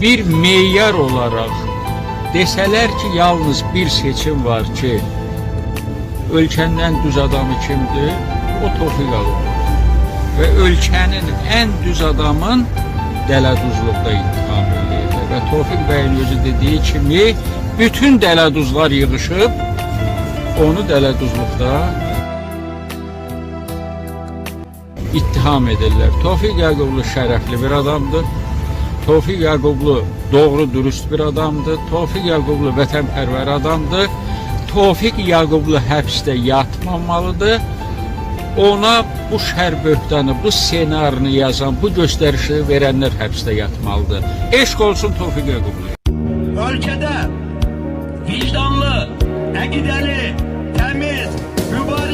bir meyar olaraq desələr ki, yalnız bir seçim var ki, ölkənin düz adamı kimdir? O Tofiq Ağaoğludur. Və ölkənin ən düz adamın dələduzluqda ittiham edirlər. Və Tofiq bəyin özü dediyi kimi, bütün dələduzlar yığışıb, onu dələduzluqda ittiham edirlər. Tofiq Ağaoğlu şərəfli bir adamdır. Tofiq Ağaoğlu doğru, dürüst bir adamdır. Tofiq Ağaoğlu vətənpərvər adamdır. Tofiq Ağaoğlu həbsdə yatmamalıdır. Ona bu şər böhtanı, bu ssenarini yazan, bu göstərişi verənlər həbsdə yatmalıdır. Eşq olsun Tofiq Ağaoğlu. Ölkədə vicdanlı, əqidəli, təmiz, mübarək